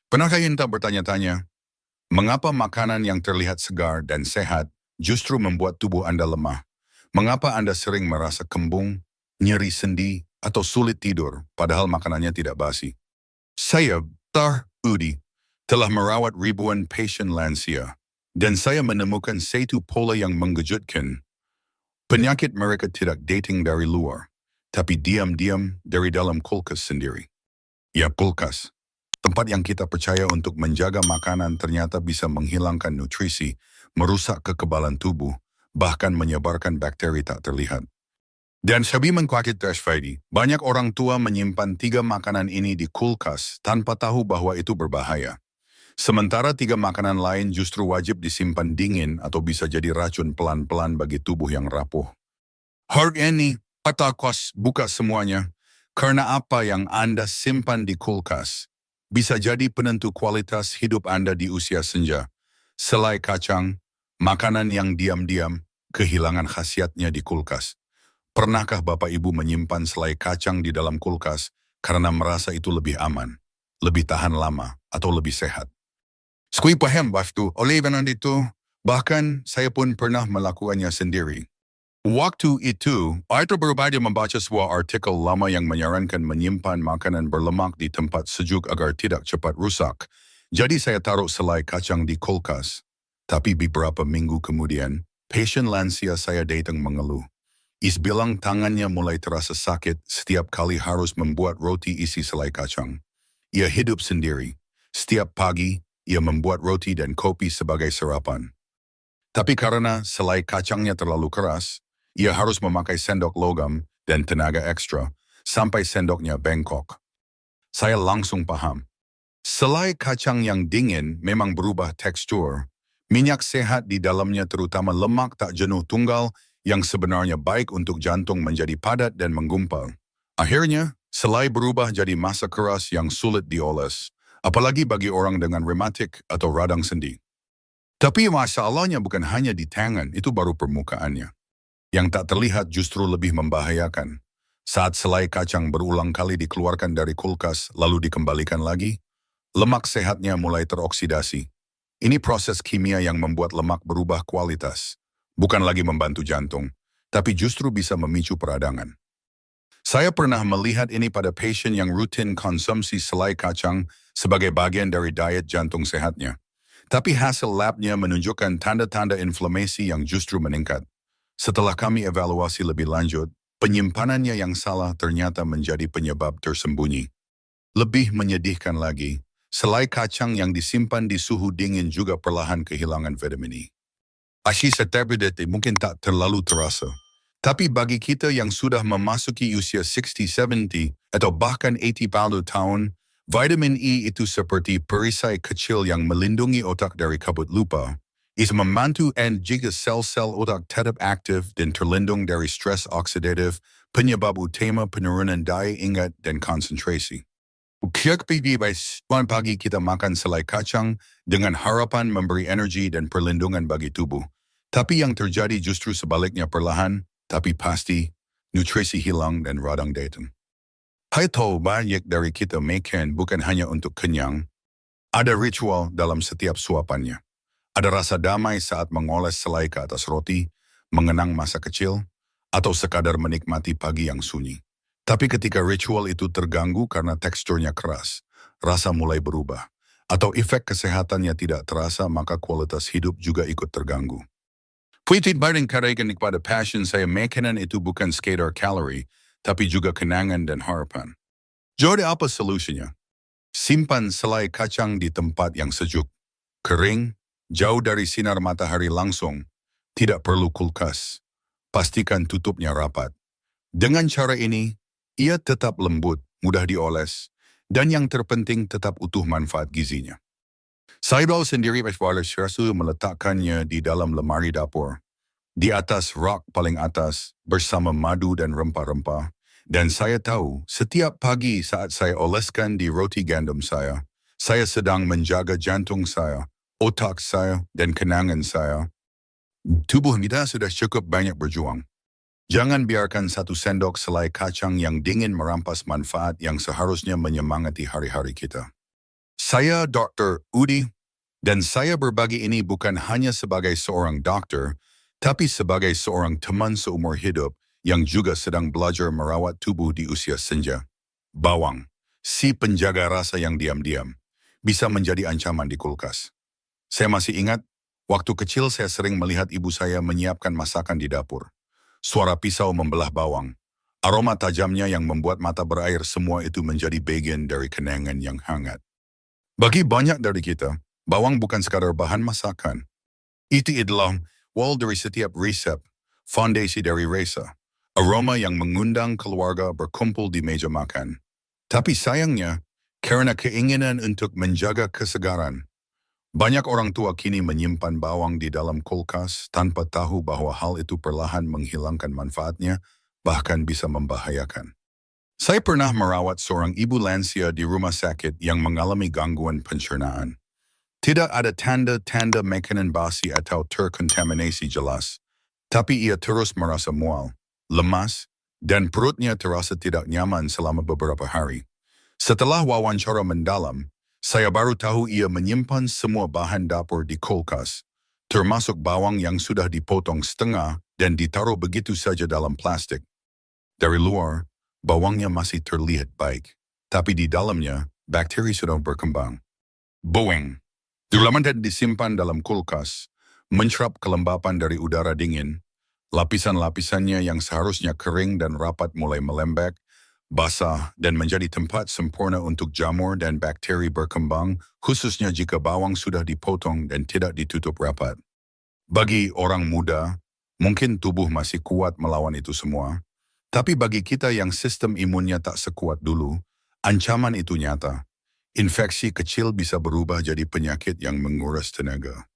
Pernah kayaknya bertanya-tanya, mengapa makanan yang terlihat segar dan sehat justru membuat tubuh Anda lemah? Mengapa Anda sering merasa kembung, nyeri sendi, atau sulit tidur, padahal makanannya tidak basi? Saya, Tar Udi, telah merawat ribuan pasien lansia, dan saya menemukan satu pola yang mengejutkan. Penyakit mereka tidak dating dari luar, tapi diam-diam dari dalam kulkas sendiri. Ya, kulkas. Tempat yang kita percaya untuk menjaga makanan ternyata bisa menghilangkan nutrisi, merusak kekebalan tubuh, bahkan menyebarkan bakteri tak terlihat. Dan sabi mengkhawatir Feidi, banyak orang tua menyimpan 3 makanan ini di kulkas tanpa tahu bahwa itu berbahaya. Sementara 3 makanan lain justru wajib disimpan dingin atau bisa jadi racun pelan-pelan bagi tubuh yang rapuh. Hari ini, kata kos buka semuanya, karena apa yang Anda simpan di kulkas bisa jadi penentu kualitas hidup Anda di usia senja. Selai kacang, makanan yang diam-diam, kehilangan khasiatnya di kulkas. Pernahkah Bapak Ibu menyimpan selai kacang di dalam kulkas karena merasa itu lebih aman, lebih tahan lama, atau lebih sehat? Skui paham waktu oleh itu, bahkan saya pun pernah melakukannya sendiri. Waktu itu, Arthur berbeda membaca sebuah artikel lama yang menyarankan menyimpan makanan berlemak di tempat sejuk agar tidak cepat rusak. Jadi saya taruh selai kacang di kulkas. Tapi beberapa minggu kemudian, pasien lansia saya datang mengeluh. Is bilang tangannya mulai terasa sakit setiap kali harus membuat roti isi selai kacang. Ia hidup sendiri. Setiap pagi, ia membuat roti dan kopi sebagai sarapan. Tapi karena selai kacangnya terlalu keras, ia harus memakai sendok logam dan tenaga ekstra sampai sendoknya bengkok. Saya langsung paham. Selai kacang yang dingin memang berubah tekstur. Minyak sehat di dalamnya terutama lemak tak jenuh tunggal yang sebenarnya baik untuk jantung menjadi padat dan menggumpal. Akhirnya, selai berubah jadi massa keras yang sulit dioles, apalagi bagi orang dengan rematik atau radang sendi. Tapi masalahnya bukan hanya di tangan, itu baru permukaannya. Yang tak terlihat justru lebih membahayakan. Saat selai kacang berulang kali dikeluarkan dari kulkas lalu dikembalikan lagi, lemak sehatnya mulai teroksidasi. Ini proses kimia yang membuat lemak berubah kualitas. Bukan lagi membantu jantung, tapi justru bisa memicu peradangan. Saya pernah melihat ini pada pasien yang rutin konsumsi selai kacang sebagai bagian dari diet jantung sehatnya. Tapi hasil labnya menunjukkan tanda-tanda inflamasi yang justru meningkat. Setelah kami evaluasi lebih lanjut, penyimpanannya yang salah ternyata menjadi penyebab tersembunyi. Lebih menyedihkan lagi, selai kacang yang disimpan di suhu dingin juga perlahan kehilangan vitamin E. Asyik seterbedete mungkin tak terlalu terasa. Tapi bagi kita yang sudah memasuki usia 60-70 atau bahkan 80 tahun, vitamin E itu seperti perisai kecil yang melindungi otak dari kabut lupa. Is membantu and jika sel-sel otak tetap aktif dan terlindung dari stres oksidatif, penyebab utama penurunan daya ingat dan konsentrasi. Ukiak PBS, pagi kita makan selai kacang dengan harapan memberi energi dan perlindungan bagi tubuh. Tapi yang terjadi justru sebaliknya perlahan, tapi pasti, nutrisi hilang dan radang datang. Hai tahu banyak dari kita makan bukan hanya untuk kenyang, ada ritual dalam setiap suapannya. Ada rasa damai saat mengoles selai ke atas roti, mengenang masa kecil, atau sekadar menikmati pagi yang sunyi. Tapi ketika ritual itu terganggu karena teksturnya keras, rasa mulai berubah, atau efek kesehatannya tidak terasa maka kualitas hidup juga ikut terganggu. Puitit baring karaikan kepada passion saya makanan itu bukan sekadar kalori, tapi juga kenangan dan harapan. Jadi apa solusinya? Simpan selai kacang di tempat yang sejuk, kering, jauh dari sinar matahari langsung, tidak perlu kulkas. Pastikan tutupnya rapat. Dengan cara ini, ia tetap lembut, mudah dioles, dan yang terpenting tetap utuh manfaat gizinya. Saya sendiri meletakkannya di dalam lemari dapur, di atas rak paling atas bersama madu dan rempah-rempah, dan saya tahu setiap pagi saat saya oleskan di roti gandum saya sedang menjaga jantung saya, otak saya, dan kenangan saya. Tubuh kita sudah cukup banyak berjuang. Jangan biarkan satu sendok selai kacang yang dingin merampas manfaat yang seharusnya menyemangati hari-hari kita. Saya Dr. Udi, dan saya berbagi ini bukan hanya sebagai seorang dokter, tapi sebagai seorang teman seumur hidup yang juga sedang belajar merawat tubuh di usia senja. Bawang, si penjaga rasa yang diam-diam, bisa menjadi ancaman di kulkas. Saya masih ingat, waktu kecil saya sering melihat ibu saya menyiapkan masakan di dapur. Suara pisau membelah bawang. Aroma tajamnya yang membuat mata berair, semua itu menjadi bagian dari kenangan yang hangat. Bagi banyak dari kita, bawang bukan sekadar bahan masakan. Itu adalah wall dari setiap resep, fondasi dari rasa, aroma yang mengundang keluarga berkumpul di meja makan. Tapi sayangnya, karena keinginan untuk menjaga kesegaran, banyak orang tua kini menyimpan bawang di dalam kulkas tanpa tahu bahwa hal itu perlahan menghilangkan manfaatnya, bahkan bisa membahayakan. Saya pernah merawat seorang ibu lansia di rumah sakit yang mengalami gangguan pencernaan. Tidak ada tanda-tanda makanan basi atau terkontaminasi jelas, tapi ia terus merasa mual, lemas, dan perutnya terasa tidak nyaman selama beberapa hari. Setelah wawancara mendalam, saya baru tahu ia menyimpan semua bahan dapur di kulkas, termasuk bawang yang sudah dipotong setengah dan ditaruh begitu saja dalam plastik. Dari luar, bawangnya masih terlihat baik, tapi di dalamnya, bakteri sudah berkembang. Bawang, dilama dan disimpan dalam kulkas, mencerap kelembapan dari udara dingin, lapisan-lapisannya yang seharusnya kering dan rapat mulai melembek, basah, dan menjadi tempat sempurna untuk jamur dan bakteri berkembang, khususnya jika bawang sudah dipotong dan tidak ditutup rapat. Bagi orang muda, mungkin tubuh masih kuat melawan itu semua, tapi bagi kita yang sistem imunnya tak sekuat dulu, ancaman itu nyata. Infeksi kecil bisa berubah jadi penyakit yang menguras tenaga.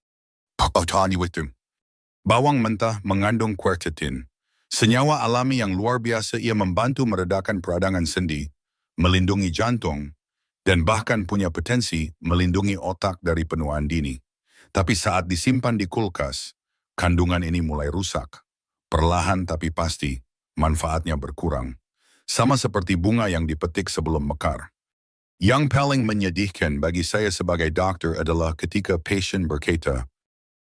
Bawang mentah mengandung quercetin, senyawa alami yang luar biasa. Ia membantu meredakan peradangan sendi, melindungi jantung, dan bahkan punya potensi melindungi otak dari penuaan dini. Tapi saat disimpan di kulkas, kandungan ini mulai rusak. Perlahan tapi pasti, manfaatnya berkurang. Sama seperti bunga yang dipetik sebelum mekar. Yang paling menyedihkan bagi saya sebagai dokter adalah ketika pasien berkata,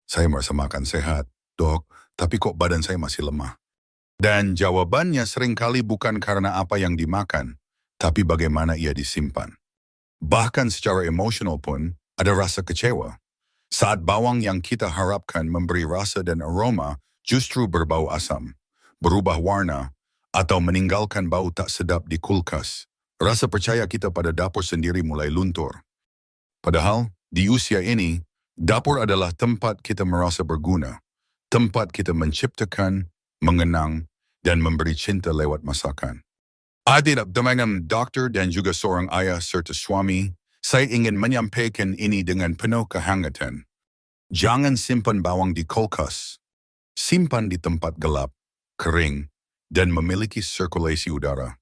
"Saya merasa makan sehat, dok, tapi kok badan saya masih lemah?" Dan jawabannya seringkali bukan karena apa yang dimakan, tapi bagaimana ia disimpan. Bahkan secara emosional pun, ada rasa kecewa. Saat bawang yang kita harapkan memberi rasa dan aroma justru berbau asam, berubah warna, atau meninggalkan bau tak sedap di kulkas, rasa percaya kita pada dapur sendiri mulai luntur. Padahal, di usia ini, dapur adalah tempat kita merasa berguna, tempat kita menciptakan, mengenang, dan memberi cinta lewat masakan. Adil dengan dokter dan juga seorang ayah serta suami, saya ingin menyampaikan ini dengan penuh kehangatan. Jangan simpan bawang di kulkas. Simpan di tempat gelap, kering, dan memiliki sirkulasi udara.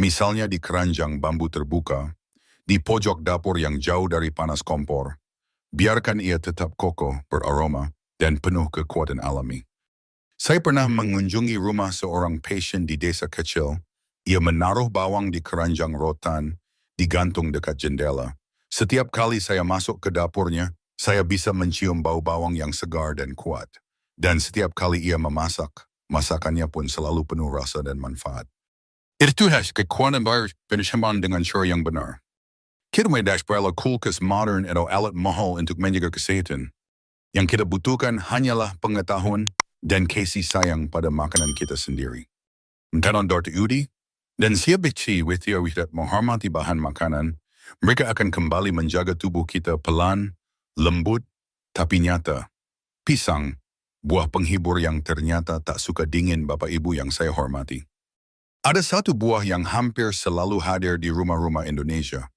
Misalnya di keranjang bambu terbuka, di pojok dapur yang jauh dari panas kompor. Biarkan ia tetap kokoh, beraroma, dan penuh kekuatan alami. Saya pernah mengunjungi rumah seorang pasien di desa kecil. Ia menaruh bawang di keranjang rotan, digantung dekat jendela. Setiap kali saya masuk ke dapurnya, saya bisa mencium bau bawang yang segar dan kuat. Dan setiap kali ia memasak, masakannya pun selalu penuh rasa dan manfaat. Itu kekuatan baru penyimpan dengan cara yang benar. Kita tidak perlu kulkas modern atau alat mahal untuk menjaga kesehatan. Yang kita butuhkan hanyalah pengetahuan dan kasih sayang pada makanan kita sendiri. Menurut Dr. Udi, dan siap bici with menghormati bahan makanan, mereka akan kembali menjaga tubuh kita pelan, lembut, tapi nyata. Pisang, buah penghibur yang ternyata tak suka dingin Bapak Ibu yang saya hormati. Ada satu buah yang hampir selalu hadir di rumah-rumah Indonesia.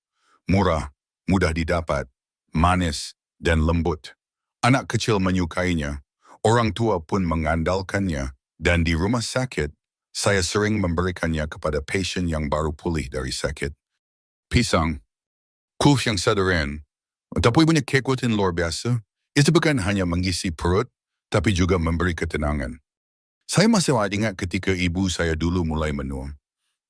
Murah, mudah didapat, manis, dan lembut. Anak kecil menyukainya, orang tua pun mengandalkannya, dan di rumah sakit, saya sering memberikannya kepada pasien yang baru pulih dari sakit. Pisang, kuls yang sederhana, tapi punya kekuatan luar biasa. Itu bukan hanya mengisi perut, tapi juga memberi ketenangan. Saya masih ingat ketika ibu saya dulu mulai menua.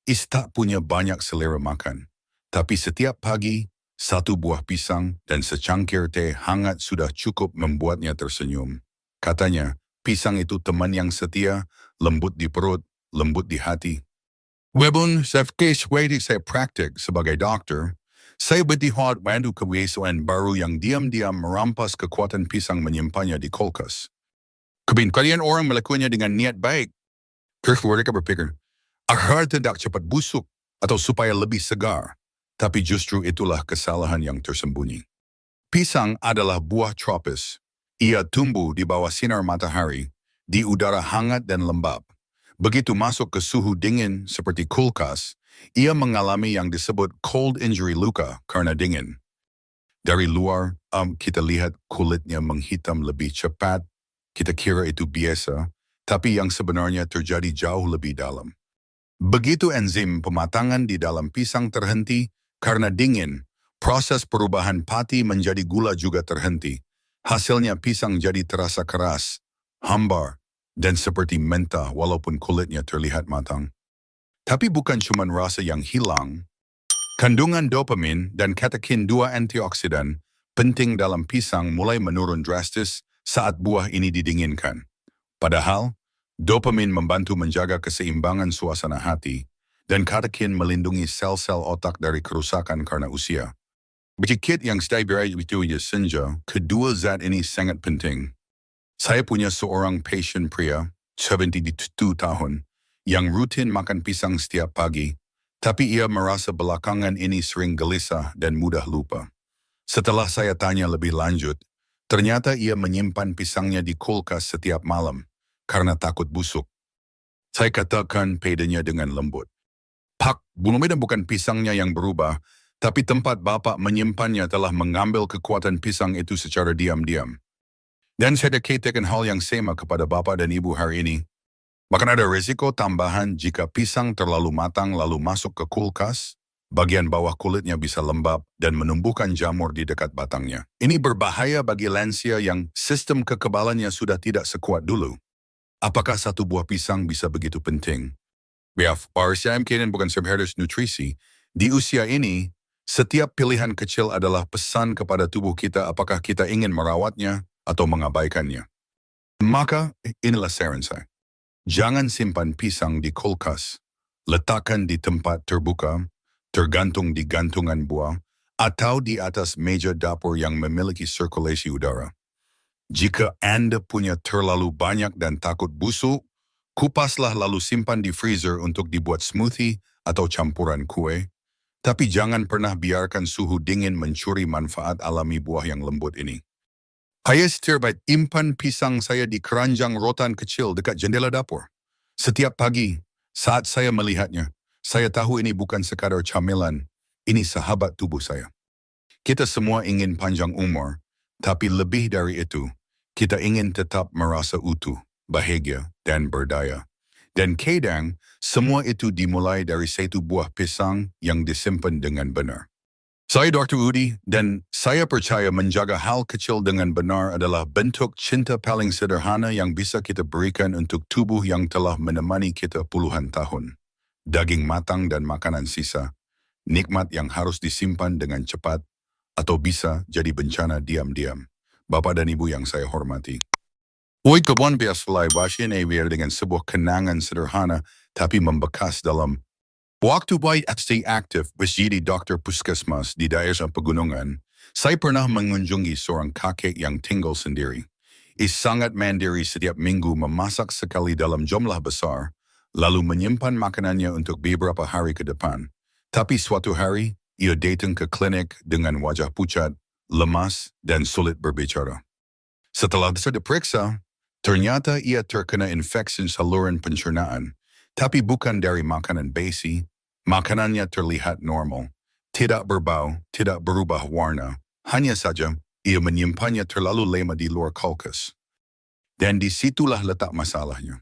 Tak punya banyak selera makan, tapi setiap pagi Satu buah pisang dan secangkir teh hangat sudah cukup membuatnya tersenyum. Katanya, pisang itu teman yang setia, lembut di perut, lembut di hati. Walaupun saya praktik sebagai dokter, saya bertihad wandu kebiasaan baru yang diam-diam merampas kekuatan pisang menyimpannya di kulkas. Kalian orang melakukannya dengan niat baik. Terus mereka berpikir, agar tidak cepat busuk atau supaya lebih segar. Tapi justru itulah kesalahan yang tersembunyi. Pisang adalah buah tropis. Ia tumbuh di bawah sinar matahari, di udara hangat dan lembab. Begitu masuk ke suhu dingin seperti kulkas, ia mengalami yang disebut cold injury luka karena dingin. Dari luar, kita lihat kulitnya menghitam lebih cepat. Kita kira itu biasa, tapi yang sebenarnya terjadi jauh lebih dalam. Begitu enzim pematangan di dalam pisang terhenti, karena dingin, proses perubahan pati menjadi gula juga terhenti. Hasilnya pisang jadi terasa keras, hambar, dan seperti mentah walaupun kulitnya terlihat matang. Tapi bukan cuma rasa yang hilang. Kandungan dopamin dan katekin 2 antioksidan penting dalam pisang mulai menurun drastis saat buah ini didinginkan. Padahal, dopamin membantu menjaga keseimbangan suasana hati, dan katekin melindungi sel-sel otak dari kerusakan karena usia. Sedikit yang saya beri itu senja, kedua zat ini sangat penting. Saya punya seorang pasien pria, 72 tahun, yang rutin makan pisang setiap pagi, tapi ia merasa belakangan ini sering gelisah dan mudah lupa. Setelah saya tanya lebih lanjut, ternyata ia menyimpan pisangnya di kulkas setiap malam, karena takut busuk. Saya katakan padanya dengan lembut. Pak, bukan pisangnya yang berubah, tapi tempat Bapak menyimpannya telah mengambil kekuatan pisang itu secara diam-diam. Dan saya katakan hal yang sama kepada Bapak dan Ibu hari ini. Bahkan ada risiko tambahan jika pisang terlalu matang lalu masuk ke kulkas, bagian bawah kulitnya bisa lembab dan menumbuhkan jamur di dekat batangnya. Ini berbahaya bagi lansia yang sistem kekebalannya sudah tidak sekuat dulu. Apakah satu buah pisang bisa begitu penting? Saya mungkin bukan sebatas nutrisi. Di usia ini, setiap pilihan kecil adalah pesan kepada tubuh kita apakah kita ingin merawatnya atau mengabaikannya. Maka, inilah saran saya. Jangan simpan pisang di kulkas. Letakkan di tempat terbuka, tergantung di gantungan buah, atau di atas meja dapur yang memiliki sirkulasi udara. Jika Anda punya terlalu banyak dan takut busuk, kupaslah lalu simpan di freezer untuk dibuat smoothie atau campuran kue, tapi jangan pernah biarkan suhu dingin mencuri manfaat alami buah yang lembut ini. Saya terbaik impan pisang saya di keranjang rotan kecil dekat jendela dapur. Setiap pagi, saat saya melihatnya, saya tahu ini bukan sekadar camilan, ini sahabat tubuh saya. Kita semua ingin panjang umur, tapi lebih dari itu, kita ingin tetap merasa utuh, bahagia, dan berdaya. Dan kadang, semua itu dimulai dari satu buah pisang yang disimpan dengan benar. Saya Dr. Udi, dan saya percaya menjaga hal kecil dengan benar adalah bentuk cinta paling sederhana yang bisa kita berikan untuk tubuh yang telah menemani kita puluhan tahun. Daging matang dan makanan sisa, nikmat yang harus disimpan dengan cepat, atau bisa jadi bencana diam-diam. Bapak dan Ibu yang saya hormati. Kawan biasalah bahasa Navier dengan sebuah kenangan sederhana tapi membekas dalam waktu baik stay aktif menjadi dokter puskesmas di daerah pegunungan. Saya pernah mengunjungi seorang kakek yang tinggal sendiri. Ia sangat mandiri setiap minggu memasak sekali dalam jumlah besar, lalu menyimpan makanannya untuk beberapa hari ke depan. Tapi suatu hari, ia datang ke klinik dengan wajah pucat, lemas, dan sulit berbicara. Setelah diperiksa, ternyata ia terkena infeksi saluran pencernaan, tapi bukan dari makanan basi. Makanannya terlihat normal, tidak berbau, tidak berubah warna. Hanya saja, ia menyimpannya terlalu lama di luar kulkas. Dan disitulah letak masalahnya.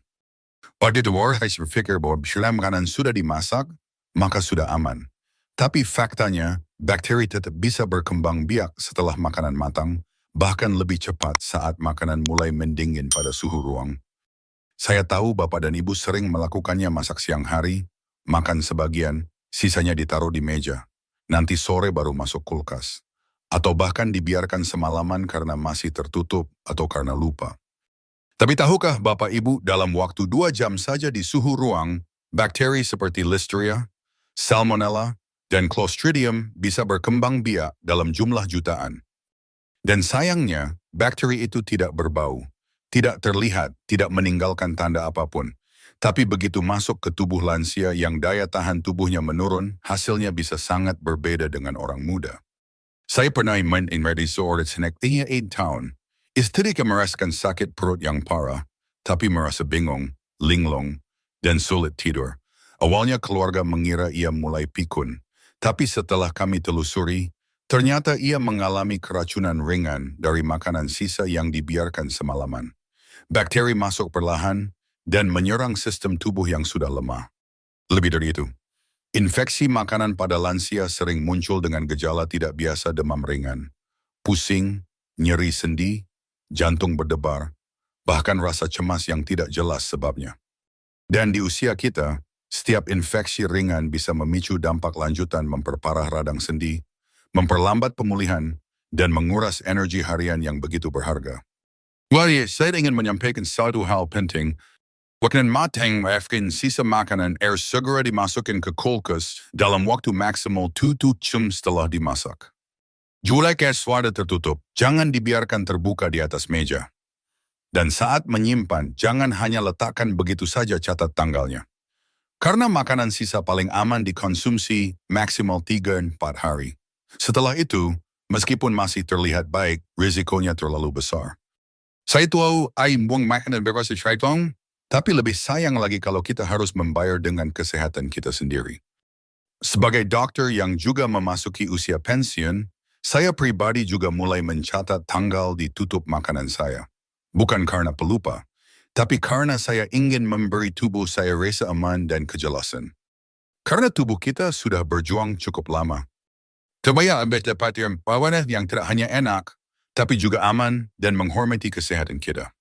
Pada awal saya berpikir bahwa bila makanan sudah dimasak, maka sudah aman. Tapi faktanya, bakteri tetap bisa berkembang biak setelah makanan matang, bahkan lebih cepat saat makanan mulai mendingin pada suhu ruang. Saya tahu Bapak dan Ibu sering melakukannya masak siang hari, makan sebagian, sisanya ditaruh di meja. nanti sore baru masuk kulkas. Atau bahkan dibiarkan semalaman karena masih tertutup atau karena lupa. Tapi tahukah Bapak Ibu dalam waktu 2 jam saja di suhu ruang, bakteri seperti Listeria, Salmonella, dan Clostridium bisa berkembang biak dalam jumlah jutaan. Dan sayangnya, bakteri itu tidak berbau, tidak terlihat, tidak meninggalkan tanda apapun. Tapi begitu masuk ke tubuh lansia yang daya tahan tubuhnya menurun, hasilnya bisa sangat berbeda dengan orang muda. Saya pernah main in resort senektinya 8 tahun. Istri merasakan sakit perut yang parah, tapi merasa bingung, linglung, dan sulit tidur. Awalnya keluarga mengira ia mulai pikun, tapi setelah kami telusuri, ternyata ia mengalami keracunan ringan dari makanan sisa yang dibiarkan semalaman. Bakteri masuk perlahan dan menyerang sistem tubuh yang sudah lemah. Lebih dari itu, infeksi makanan pada lansia sering muncul dengan gejala tidak biasa demam ringan, pusing, nyeri sendi, jantung berdebar, bahkan rasa cemas yang tidak jelas sebabnya. Dan di usia kita, setiap infeksi ringan bisa memicu dampak lanjutan memperparah radang sendi, memperlambat pemulihan, dan menguras energi harian yang begitu berharga. Saya ingin menyampaikan satu hal penting. Wakanan matang maafkan sisa makanan segera dimasukin ke kulkas dalam waktu maksimal 7 jam setelah dimasak. Julai es wadah tertutup, jangan dibiarkan terbuka di atas meja. Dan saat menyimpan, jangan hanya letakkan begitu saja catat tanggalnya. Karena makanan sisa paling aman dikonsumsi maksimal 3-4 hari. Setelah itu, meskipun masih terlihat baik, risikonya terlalu besar. Saya tahu ay buang makanan bebas syaitan, tapi lebih sayang lagi kalau kita harus membayar dengan kesehatan kita sendiri. Sebagai dokter yang juga memasuki usia pensiun, saya pribadi juga mulai mencatat tanggal di tutup makanan saya. Bukan karena pelupa, tapi karena saya ingin memberi tubuh saya rasa aman dan kejelasan. Karena tubuh kita sudah berjuang cukup lama. Supaya Anda dapat yang tidak hanya enak, tapi juga aman dan menghormati kesehatan kita.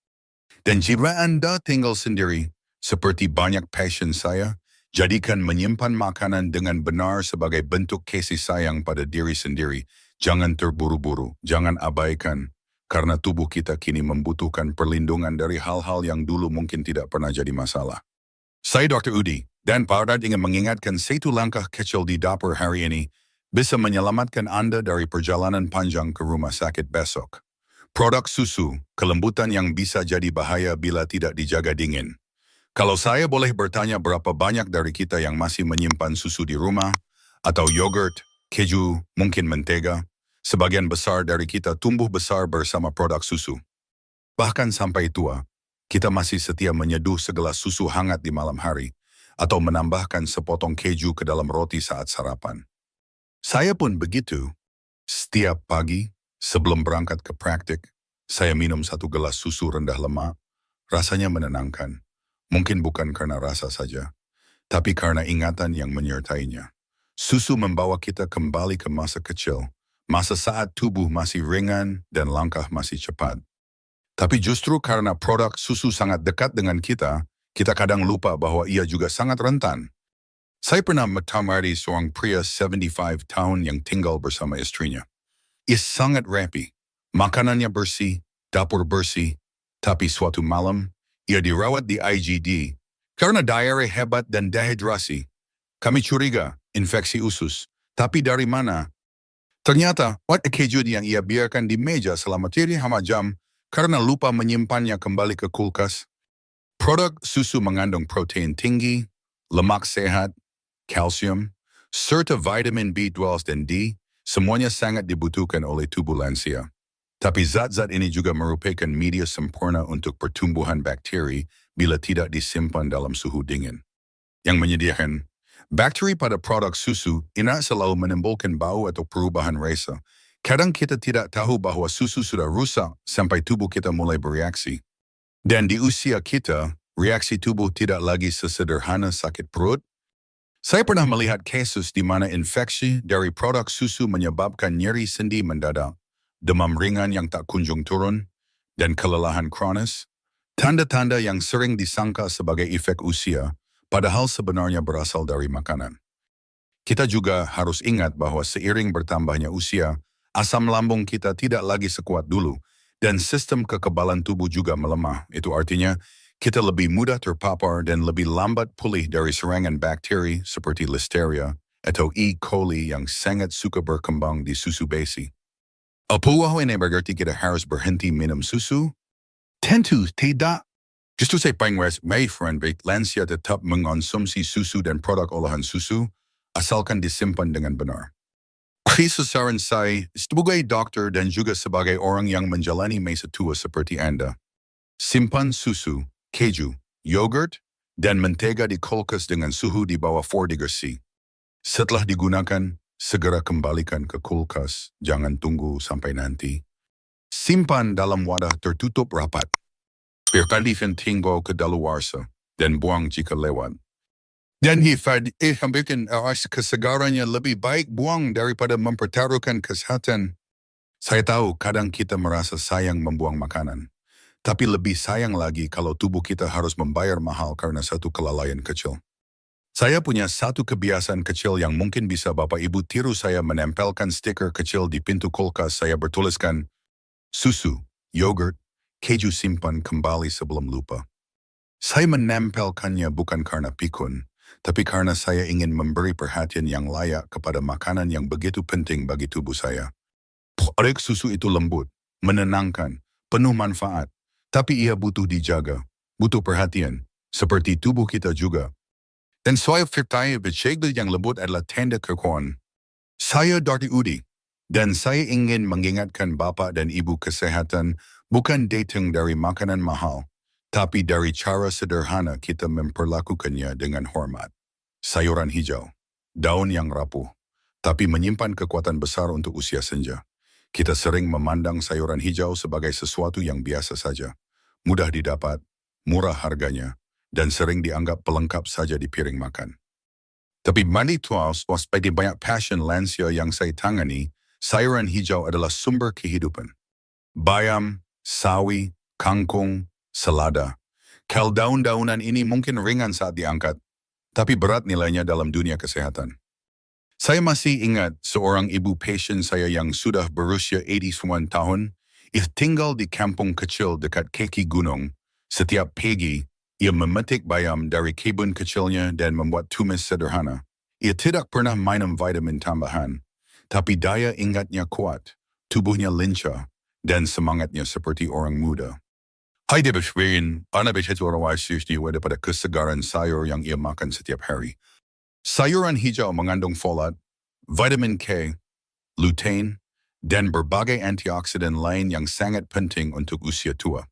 Dan jika Anda tinggal sendiri, seperti banyak pasien saya, jadikan menyimpan makanan dengan benar sebagai bentuk kasih sayang pada diri sendiri. Jangan terburu-buru, jangan abaikan, karena tubuh kita kini membutuhkan perlindungan dari hal-hal yang dulu mungkin tidak pernah jadi masalah. Saya Dr. Udi, dan Pak ingin mengingatkan satu langkah kecil di dapur hari ini bisa menyelamatkan Anda dari perjalanan panjang ke rumah sakit besok. Produk susu, kelembutan yang bisa jadi bahaya bila tidak dijaga dingin. Kalau saya boleh bertanya berapa banyak dari kita yang masih menyimpan susu di rumah, atau yogurt, keju, mungkin mentega, sebagian besar dari kita tumbuh besar bersama produk susu. Bahkan sampai tua, kita masih setia menyeduh segelas susu hangat di malam hari, atau menambahkan sepotong keju ke dalam roti saat sarapan. Saya pun begitu. Setiap pagi, sebelum berangkat ke praktik, saya minum satu gelas susu rendah lemak. Rasanya menenangkan. Mungkin bukan karena rasa saja, tapi karena ingatan yang menyertainya. Susu membawa kita kembali ke masa kecil, masa saat tubuh masih ringan dan langkah masih cepat. Tapi justru karena produk susu sangat dekat dengan kita, kita kadang lupa bahwa ia juga sangat rentan. Saya pernah menemui seorang pria 75 tahun yang tinggal bersama istrinya. Ia sangat rapi, makanannya bersih, dapur bersih, tapi suatu malam, ia dirawat di IGD karena diare hebat dan dehidrasi. Kami curiga infeksi usus, tapi dari mana? Ternyata, keju yang ia biarkan di meja selama 3 jam karena lupa menyimpannya kembali ke kulkas. Produk susu mengandung protein tinggi, lemak sehat, kalsium, serta vitamin B12 dan D, semuanya sangat dibutuhkan oleh tubuh lansia. Tapi zat-zat ini juga merupakan media sempurna untuk pertumbuhan bakteri bila tidak disimpan dalam suhu dingin. Yang menyediakan bakteri pada produk susu tidak selalu menimbulkan bau atau perubahan rasa. Kadang kita tidak tahu bahwa susu sudah rusak sampai tubuh kita mulai bereaksi. Dan di usia kita, reaksi tubuh tidak lagi sesederhana sakit perut. Saya pernah melihat kasus di mana infeksi dari produk susu menyebabkan nyeri sendi mendadak, demam ringan yang tak kunjung turun, dan kelelahan kronis. Tanda-tanda yang sering disangka sebagai efek usia, padahal sebenarnya berasal dari makanan. Kita juga harus ingat bahwa seiring bertambahnya usia, asam lambung kita tidak lagi sekuat dulu dan sistem kekebalan tubuh juga melemah. Itu artinya kita lebih mudah terpapar dan lebih lambat pulih dari serangan bakteri seperti Listeria atau E. coli yang sangat suka berkembang di susu basi. Apakah ini berarti kita harus berhenti minum susu? Tentu tidak. Justru saya pengen my friend baik lansia tetap mengonsumsi susu dan produk olahan susu, asalkan disimpan dengan benar. Saran saya, sebagai dokter dan juga sebagai orang yang menjalani masa tua seperti Anda, simpan susu, keju, yogurt, dan mentega di kulkas dengan suhu di bawah 4 degrees C. Setelah digunakan, segera kembalikan ke kulkas, jangan tunggu sampai nanti. Simpan dalam wadah tertutup rapat. Biarkan tinggal ke daluarsa dan buang jika lewat. Dan hampirkan kesegarannya lebih baik buang daripada mempertaruhkan kesehatan. Saya tahu kadang kita merasa sayang membuang makanan. Tapi lebih sayang lagi kalau tubuh kita harus membayar mahal karena satu kelalaian kecil. Saya punya satu kebiasaan kecil yang mungkin bisa Bapak Ibu tiru. Saya menempelkan stiker kecil di pintu kulkas. Saya bertuliskan, susu, yogurt, keju simpan kembali sebelum lupa. Saya menempelkannya bukan karena pikun, tapi karena saya ingin memberi perhatian yang layak kepada makanan yang begitu penting bagi tubuh saya. Produk susu itu lembut, menenangkan, penuh manfaat, tapi ia butuh dijaga, butuh perhatian, seperti tubuh kita juga. Dan saya percaya bahwa yang lembut adalah tanda kekuatan. Saya Dr. Udi, dan saya ingin mengingatkan Bapak dan Ibu kesehatan bukan datang dari makanan mahal, tapi dari cara sederhana kita memperlakukannya dengan hormat. Sayuran hijau, daun yang rapuh, tapi menyimpan kekuatan besar untuk usia senja. Kita sering memandang sayuran hijau sebagai sesuatu yang biasa saja, mudah didapat, murah harganya, dan sering dianggap pelengkap saja di piring makan. Tapi seperti banyak pasien lansia yang saya tangani, sayuran hijau adalah sumber kehidupan. Bayam, sawi, kangkung, selada. Daun-daunan ini mungkin ringan saat diangkat, tapi berat nilainya dalam dunia kesehatan. Saya masih ingat seorang ibu pasien saya yang sudah berusia 81 tahun, tinggal di kampung kecil dekat kaki gunung. Setiap pagi, ia memetik bayam dari kebun kecilnya dan membuat tumis sederhana. Ia tidak pernah minum vitamin tambahan, tapi daya ingatnya kuat, tubuhnya lincah, dan semangatnya seperti orang muda. Hai Debeswin, anak begitu orang pada kesegaran sayur yang ia makan setiap hari. Sayuran hijau mengandung folat, vitamin K, lutein, dan berbagai antioksidan lain yang sangat penting untuk usia tua.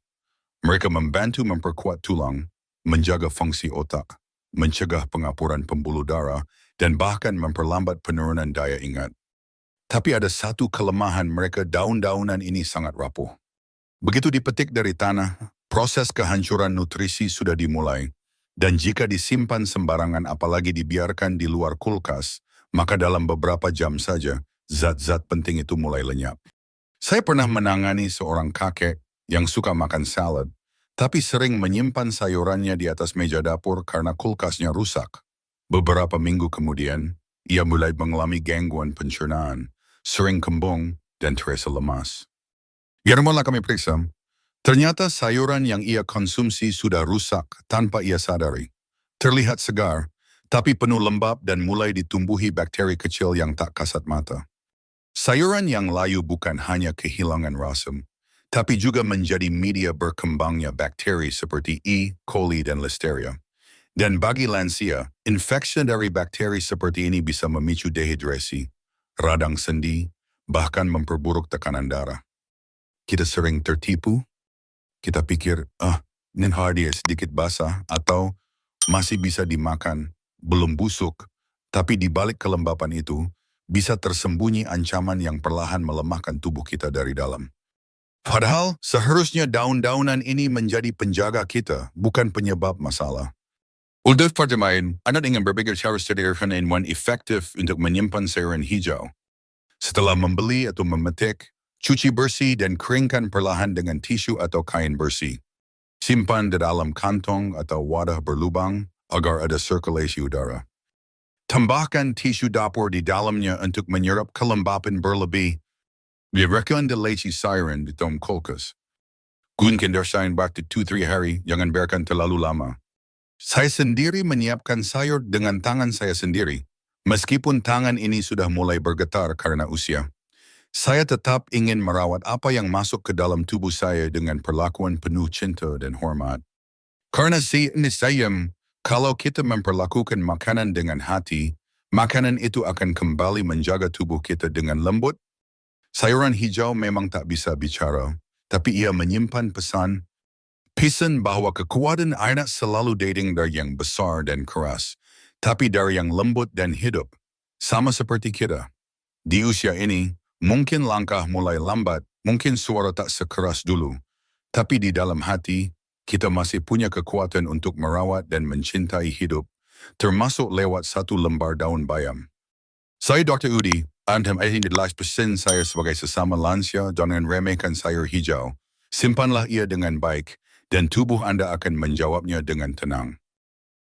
Mereka membantu memperkuat tulang, menjaga fungsi otak, mencegah pengapuran pembuluh darah, dan bahkan memperlambat penurunan daya ingat. Tapi ada satu kelemahan mereka, daun-daunan ini sangat rapuh. Begitu dipetik dari tanah, proses kehancuran nutrisi sudah dimulai, dan jika disimpan sembarangan apalagi dibiarkan di luar kulkas, maka dalam beberapa jam saja, zat-zat penting itu mulai lenyap. Saya pernah menangani seorang kakek yang suka makan salad, tapi sering menyimpan sayurannya di atas meja dapur karena kulkasnya rusak. Beberapa minggu kemudian, ia mulai mengalami gangguan pencernaan, sering kembung, dan terasa lemas. Yang mulai kami periksa, ternyata sayuran yang ia konsumsi sudah rusak tanpa ia sadari. Terlihat segar, tapi penuh lembab dan mulai ditumbuhi bakteri kecil yang tak kasat mata. Sayuran yang layu bukan hanya kehilangan rasa, tapi juga menjadi media berkembangnya bakteri seperti E. coli dan Listeria. Dan bagi lansia, infeksi dari bakteri seperti ini bisa memicu dehidrasi, radang sendi, bahkan memperburuk tekanan darah. Kita sering tertipu. Kita pikir, ninhardi sedikit basah atau masih bisa dimakan, belum busuk. Tapi di balik kelembapan itu, bisa tersembunyi ancaman yang perlahan melemahkan tubuh kita dari dalam. Padahal seharusnya daun-daunan ini menjadi penjaga kita, bukan penyebab masalah. Untuk pertemain, Anda ingin berpikir cara sederhana dan efektif untuk menyimpan sayuran hijau. Setelah membeli atau memetik, cuci bersih dan keringkan perlahan dengan tisu atau kain bersih. Simpan di dalam kantong atau wadah berlubang agar ada sirkulasi udara. Tambahkan tisu dapur di dalamnya untuk menyerap kelembapan berlebih. Biarkan leche siren di dalam kulkas. Gunakan dersain waktu 2-3 hari, jangan biarkan terlalu lama. Saya sendiri menyiapkan sayur dengan tangan saya sendiri. Meskipun tangan ini sudah mulai bergetar karena usia. Saya tetap ingin merawat apa yang masuk ke dalam tubuh saya dengan perlakuan penuh cinta dan hormat. Karena sayang, kalau kita memperlakukan makanan dengan hati, makanan itu akan kembali menjaga tubuh kita dengan lembut. Sayuran hijau memang tak bisa bicara, tapi ia menyimpan pesan bahwa kekuatan anak selalu dating dari yang besar dan keras, tapi dari yang lembut dan hidup. Sama seperti kita. Di usia ini, mungkin langkah mulai lambat, mungkin suara tak sekeras dulu, tapi di dalam hati, kita masih punya kekuatan untuk merawat dan mencintai hidup, termasuk lewat satu lembar daun bayam. Saya Dr. Udi, Anda 18% saya sebagai sesama lansia, jangan remehkan sayur hijau. Simpanlah ia dengan baik, dan tubuh Anda akan menjawabnya dengan tenang.